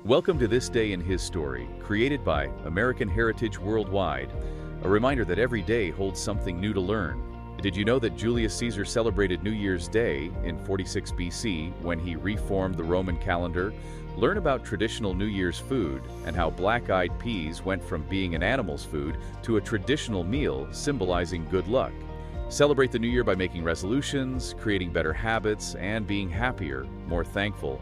Welcome to This Day in His Story, created by American Heritage Worldwide. A reminder that every day holds something new to learn. Did you know that Julius Caesar celebrated New Year's Day in 46 BC when he reformed the Roman calendar? Learn about traditional New Year's food and how black-eyed peas went from being an animal's food to a traditional meal symbolizing good luck. Celebrate the new year by making resolutions, creating better habits, and being happier, more thankful.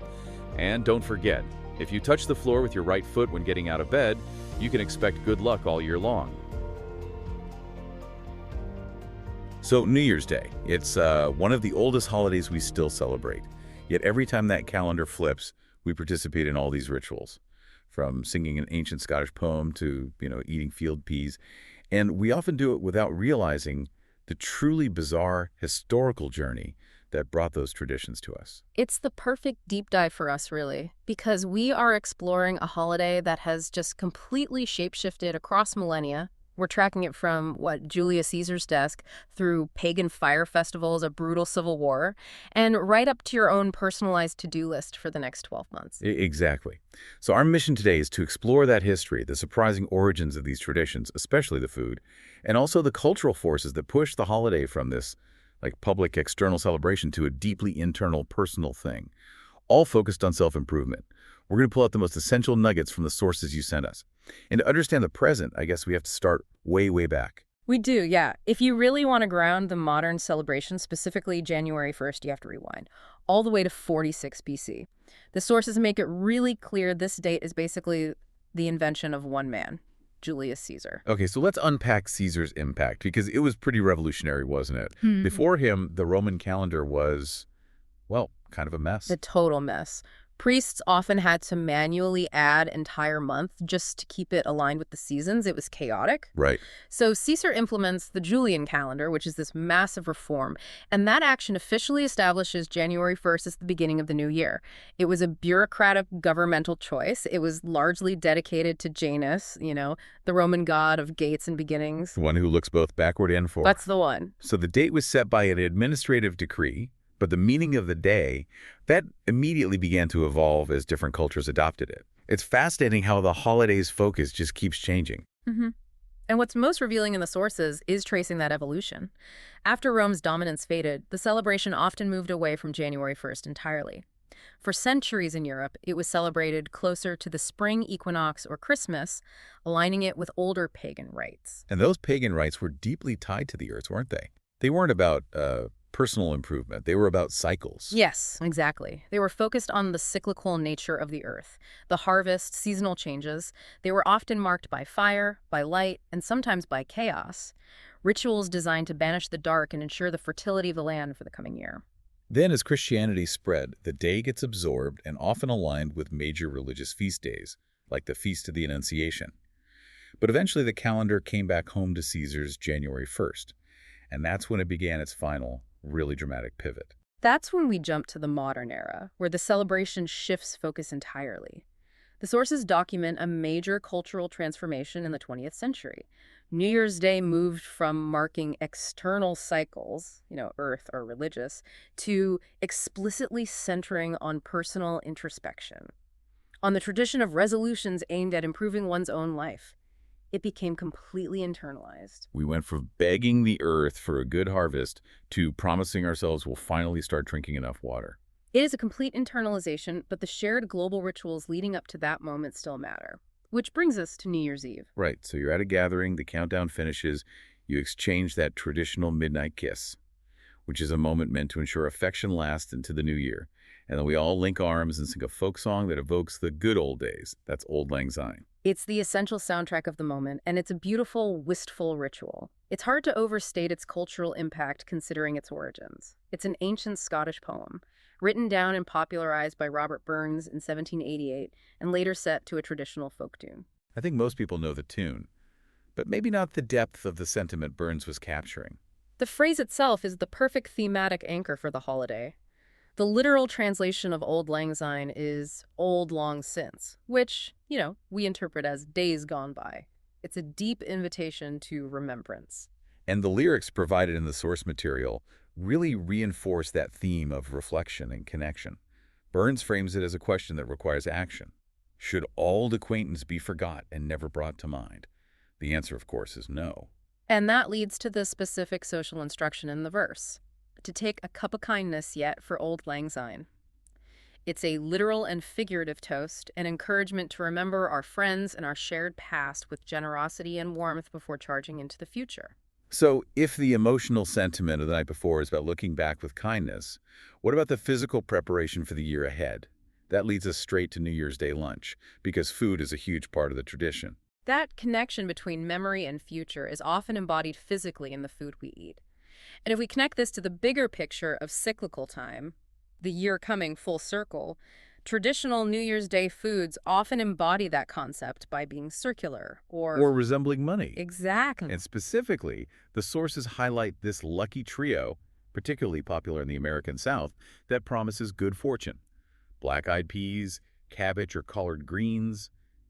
And don't forget, if you touch the floor with your right foot when getting out of bed, you can expect good luck all year long. So New Year's Day, it's one of the oldest holidays we still celebrate. Yet every time that calendar flips, we participate in all these rituals, from singing an ancient Scottish poem to, eating field peas. And we often do it without realizing the truly bizarre historical journey that brought those traditions to us. It's the perfect deep dive for us, really, because we are exploring a holiday that has just completely shapeshifted across millennia. We're tracking it from, Julius Caesar's desk, through pagan fire festivals, a brutal civil war, and right up to your own personalized to-do list for the next 12 months. Exactly. So our mission today is to explore that history, the surprising origins of these traditions, especially the food, and also the cultural forces that push the holiday from this public external celebration to a deeply internal personal thing, all focused on self-improvement. We're going to pull out the most essential nuggets from the sources you sent us. And to understand the present, I guess we have to start way, way back. We do, yeah. If you really want to ground the modern celebration, specifically January 1st, you have to rewind all the way to 46 BC. The sources make it really clear this date is basically the invention of one man, Julius Caesar. Okay, so let's unpack Caesar's impact, because it was pretty revolutionary, wasn't it? Before him, the Roman calendar was, kind of a mess. The total mess. Priests often had to manually add entire month just to keep it aligned with the seasons. It was chaotic. Right. So Caesar implements the Julian calendar, which is this massive reform, and that action officially establishes January 1st as the beginning of the new year. It was a bureaucratic governmental choice. It was largely dedicated to Janus, the Roman god of gates and beginnings. The one who looks both backward and forward. That's the one. So the date was set by an administrative decree, but the meaning of the day, that immediately began to evolve as different cultures adopted it. It's fascinating how the holiday's focus just keeps changing. And what's most revealing in the sources is tracing that evolution. After Rome's dominance faded, the celebration often moved away from January 1st entirely. For centuries in Europe, it was celebrated closer to the spring equinox or Christmas, aligning it with older pagan rites. And those pagan rites were deeply tied to the earth, weren't they? They weren't about personal improvement. They were about cycles. Yes, exactly. They were focused on the cyclical nature of the earth, the harvest, seasonal changes. They were often marked by fire, by light, and sometimes by chaos. Rituals designed to banish the dark and ensure the fertility of the land for the coming year. Then as Christianity spread, the day gets absorbed and often aligned with major religious feast days, like the Feast of the Annunciation. But eventually the calendar came back home to Caesar's January 1st, and that's when it began its final, really dramatic pivot. That's when we jump to the modern era, where the celebration shifts focus entirely. The sources document a major cultural transformation in the 20th century. New Year's Day moved from marking external cycles, earth or religious, to explicitly centering on personal introspection, on the tradition of resolutions aimed at improving one's own life. It became completely internalized. We went from begging the earth for a good harvest to promising ourselves we'll finally start drinking enough water. It is a complete internalization, but the shared global rituals leading up to that moment still matter. Which brings us to New Year's Eve. Right, so you're at a gathering, the countdown finishes, you exchange that traditional midnight kiss, which is a moment meant to ensure affection lasts into the new year. And then we all link arms and sing a folk song that evokes the good old days. That's Auld Lang Syne. It's the essential soundtrack of the moment, and it's a beautiful, wistful ritual. It's hard to overstate its cultural impact considering its origins. It's an ancient Scottish poem, written down and popularized by Robert Burns in 1788, and later set to a traditional folk tune. I think most people know the tune, but maybe not the depth of the sentiment Burns was capturing. The phrase itself is the perfect thematic anchor for the holiday. The literal translation of Auld Lang Syne is old long since, which, we interpret as days gone by. It's a deep invitation to remembrance. And the lyrics provided in the source material really reinforce that theme of reflection and connection. Burns frames it as a question that requires action. Should old acquaintance be forgot and never brought to mind? The answer, of course, is no. And that leads to the specific social instruction in the verse. To take a cup of kindness yet for old lang syne. It's a literal and figurative toast, an encouragement to remember our friends and our shared past with generosity and warmth before charging into the future. So if the emotional sentiment of the night before is about looking back with kindness, what about the physical preparation for the year ahead? That leads us straight to New Year's Day lunch, because food is a huge part of the tradition. That connection between memory and future is often embodied physically in the food we eat. And if we connect this to the bigger picture of cyclical time, the year coming full circle, traditional New Year's Day foods often embody that concept by being circular Or resembling money. Exactly. And specifically, the sources highlight this lucky trio, particularly popular in the American South, that promises good fortune. Black-eyed peas, cabbage or collard greens,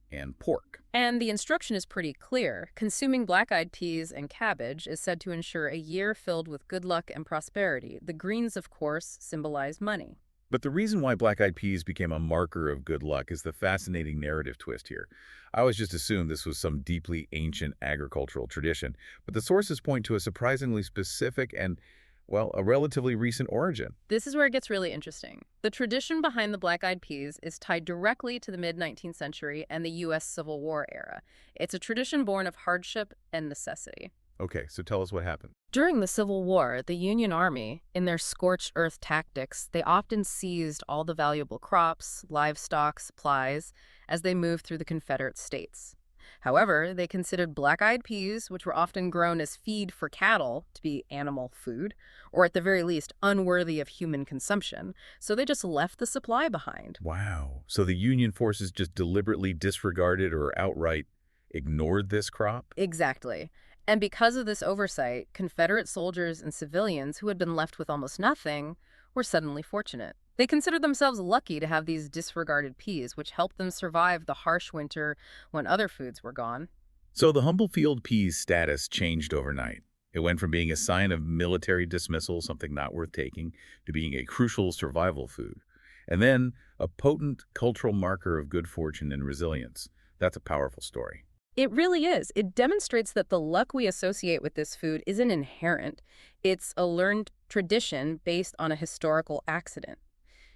and pork. And the instruction is pretty clear. Consuming black-eyed peas and cabbage is said to ensure a year filled with good luck and prosperity. The greens, of course, symbolize money. But the reason why black-eyed peas became a marker of good luck is the fascinating narrative twist here. I always just assumed this was some deeply ancient agricultural tradition, but the sources point to a surprisingly specific and, well, a relatively recent origin. This is where it gets really interesting. The tradition behind the black-eyed peas is tied directly to the mid-19th century and the U.S. Civil War era. It's a tradition born of hardship and necessity. Okay, so tell us what happened. During the Civil War, the Union Army, in their scorched earth tactics, they often seized all the valuable crops, livestock, supplies, as they moved through the Confederate states. However, they considered black-eyed peas, which were often grown as feed for cattle, to be animal food, or at the very least, unworthy of human consumption, so they just left the supply behind. Wow. So the Union forces just deliberately disregarded or outright ignored this crop? Exactly. And because of this oversight, Confederate soldiers and civilians who had been left with almost nothing were suddenly fortunate. They considered themselves lucky to have these disregarded peas, which helped them survive the harsh winter when other foods were gone. So the humble field pea's status changed overnight. It went from being a sign of military dismissal, something not worth taking, to being a crucial survival food. And then a potent cultural marker of good fortune and resilience. That's a powerful story. It really is. It demonstrates that the luck we associate with this food isn't inherent. It's a learned tradition based on a historical accident.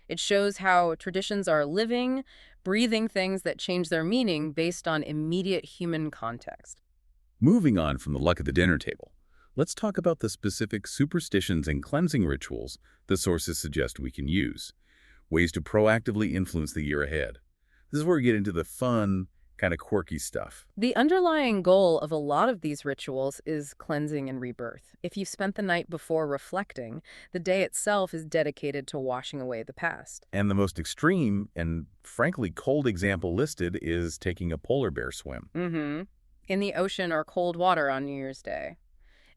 It shows how traditions are living, breathing things that change their meaning based on immediate human context. Moving on from the luck at the dinner table, let's talk about the specific superstitions and cleansing rituals the sources suggest we can use. Ways to proactively influence the year ahead. This is where we get into the fun, kind of quirky stuff. The underlying goal of a lot of these rituals is cleansing and rebirth. If you've spent the night before reflecting, the day itself is dedicated to washing away the past. And the most extreme and frankly cold example listed is taking a polar bear swim. In the ocean or cold water on New Year's Day.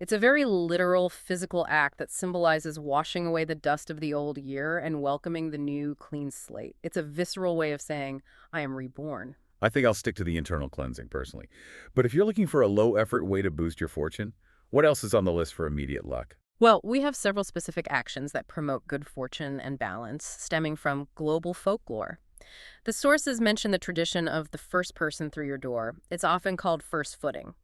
It's a very literal, physical act that symbolizes washing away the dust of the old year and welcoming the new, clean slate. It's a visceral way of saying, I am reborn. I think I'll stick to the internal cleansing personally. But if you're looking for a low-effort way to boost your fortune, what else is on the list for immediate luck? Well, we have several specific actions that promote good fortune and balance, stemming from global folklore. The sources mention the tradition of the first person through your door. It's often called first footing.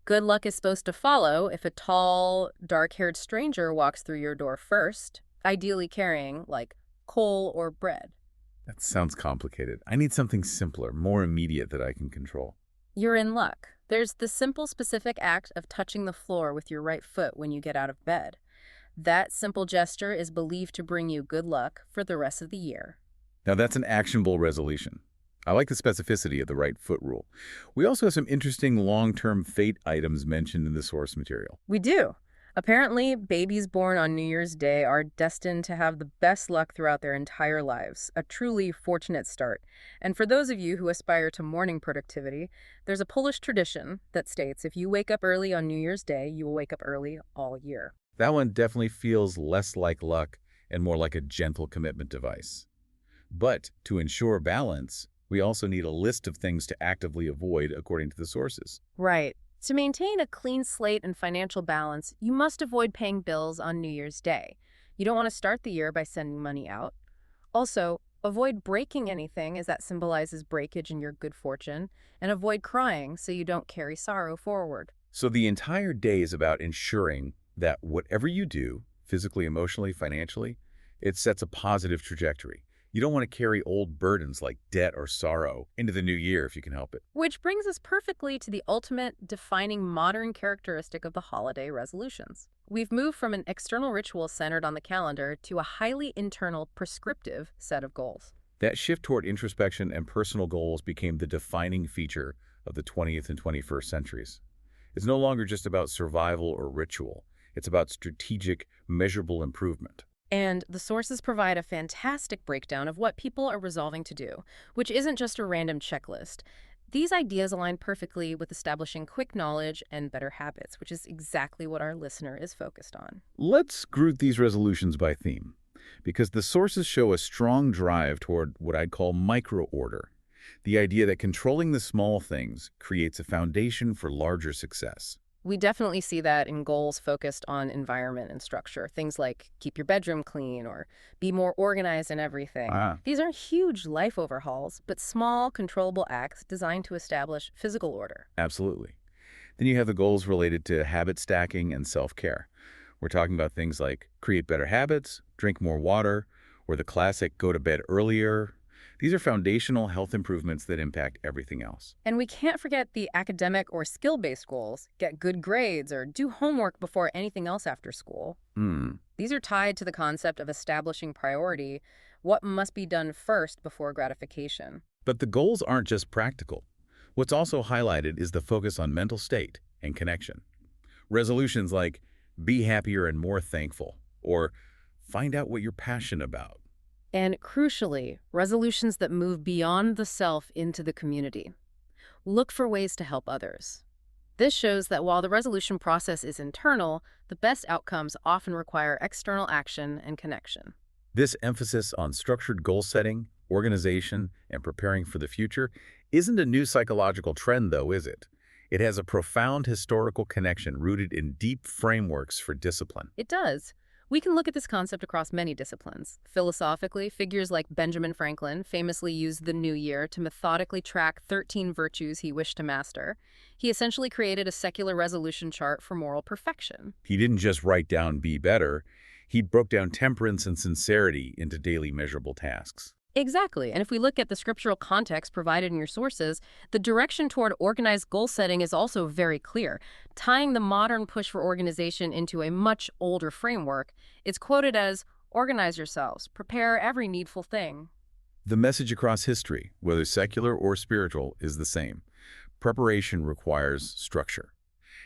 Good luck is supposed to follow if a tall, dark-haired stranger walks through your door first, ideally carrying, like, coal or bread. That sounds complicated. I need something simpler, more immediate that I can control. You're in luck. There's the simple, specific act of touching the floor with your right foot when you get out of bed. That simple gesture is believed to bring you good luck for the rest of the year. Now that's an actionable resolution. I like the specificity of the right foot rule. We also have some interesting long-term fate items mentioned in the source material. We do. Apparently, babies born on New Year's Day are destined to have the best luck throughout their entire lives, a truly fortunate start. And for those of you who aspire to morning productivity, there's a Polish tradition that states if you wake up early on New Year's Day, you will wake up early all year. That one definitely feels less like luck and more like a gentle commitment device. But to ensure balance, we also need a list of things to actively avoid according to the sources. Right. To maintain a clean slate and financial balance, you must avoid paying bills on New Year's Day. You don't want to start the year by sending money out. Also, Avoid breaking anything, as that symbolizes breakage in your good fortune, and avoid crying so you don't carry sorrow forward. So the entire day is about ensuring that whatever you do, physically, emotionally, financially, it sets a positive trajectory. You don't want to carry old burdens like debt or sorrow into the new year if you can help it. Which brings us perfectly to the ultimate defining modern characteristic of the holiday resolutions. We've moved from an external ritual centered on the calendar to a highly internal, prescriptive set of goals. That shift toward introspection and personal goals became the defining feature of the 20th and 21st centuries. It's no longer just about survival or ritual. It's about strategic, measurable improvement. And the sources provide a fantastic breakdown of what people are resolving to do, which isn't just a random checklist. These ideas align perfectly with establishing quick knowledge and better habits, which is exactly what our listener is focused on. Let's group these resolutions by theme, because the sources show a strong drive toward what I'd call micro-order, the idea that controlling the small things creates a foundation for larger success. We definitely see that in goals focused on environment and structure. Things like keep your bedroom clean or be more organized in everything. These aren't huge life overhauls, but small, controllable acts designed to establish physical order. Absolutely. Then you have the goals related to habit stacking and self-care. We're talking about things like create better habits, drink more water, or the classic go to bed earlier. These are foundational health improvements that impact everything else. And we can't forget the academic or skill-based goals, get good grades or do homework before anything else after school. These are tied to the concept of establishing priority, what must be done first before gratification. But the goals aren't just practical. What's also highlighted is the focus on mental state and connection. Resolutions like be happier and more thankful, or find out what you're passionate about. And crucially, resolutions that move beyond the self into the community. Look for ways to help others. This shows that while the resolution process is internal, the best outcomes often require external action and connection. This emphasis on structured goal setting, organization, and preparing for the future isn't a new psychological trend, though, is it? It has a profound historical connection rooted in deep frameworks for discipline. It does. We can look at this concept across many disciplines. Philosophically, figures like Benjamin Franklin famously used the new year to methodically track 13 virtues he wished to master. He essentially created a secular resolution chart for moral perfection. He didn't just write down be better. He broke down temperance and sincerity into daily measurable tasks. Exactly. And if we look at the scriptural context provided in your sources, the direction toward organized goal setting is also very clear. Tying the modern push for organization into a much older framework, it's quoted as, organize yourselves, prepare every needful thing. The message across history, whether secular or spiritual, is the same. Preparation requires structure.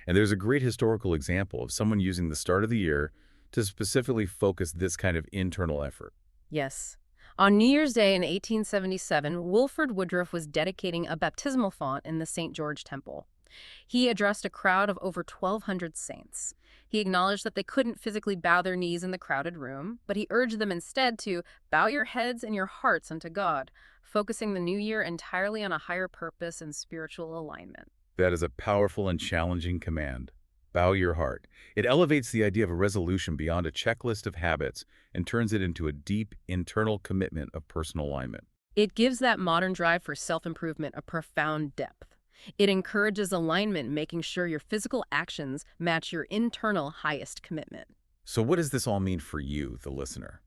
And there's a great historical example of someone using the start of the year to specifically focus this kind of internal effort. Yes. On New Year's Day in 1877, Wilford Woodruff was dedicating a baptismal font in the St. George Temple. He addressed a crowd of over 1,200 saints. He acknowledged that they couldn't physically bow their knees in the crowded room, but he urged them instead to bow your heads and your hearts unto God, focusing the new year entirely on a higher purpose and spiritual alignment. That is a powerful and challenging command. Bow your heart. It elevates the idea of a resolution beyond a checklist of habits and turns it into a deep, internal commitment of personal alignment. It gives that modern drive for self-improvement a profound depth. It encourages alignment, making sure your physical actions match your internal highest commitment. So what does this all mean for you, the listener?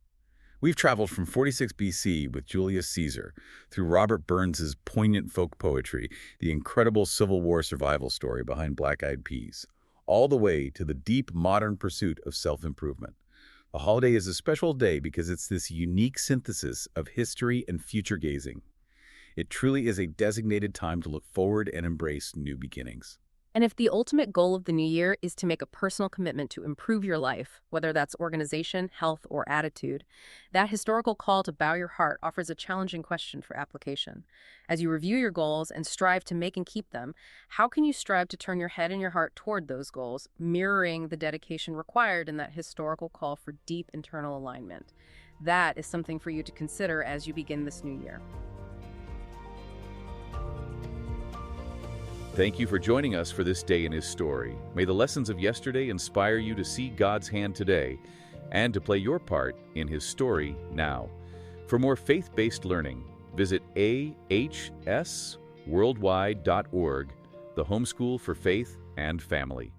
We've traveled from 46 BC with Julius Caesar through Robert Burns's poignant folk poetry, the incredible Civil War survival story behind Black Eyed Peas, all the way to the deep modern pursuit of self-improvement. The holiday is a special day because it's this unique synthesis of history and future gazing. It truly is a designated time to look forward and embrace new beginnings. And if the ultimate goal of the new year is to make a personal commitment to improve your life, whether that's organization, health, or attitude, that historical call to bow your heart offers a challenging question for application. As you review your goals and strive to make and keep them, how can you strive to turn your head and your heart toward those goals, mirroring the dedication required in that historical call for deep internal alignment? That is something for you to consider as you begin this new year. Thank you for joining us for this day in his story. May the lessons of yesterday inspire you to see God's hand today and to play your part in his story now. For more faith-based learning, visit ahsworldwide.org, the homeschool for faith and family.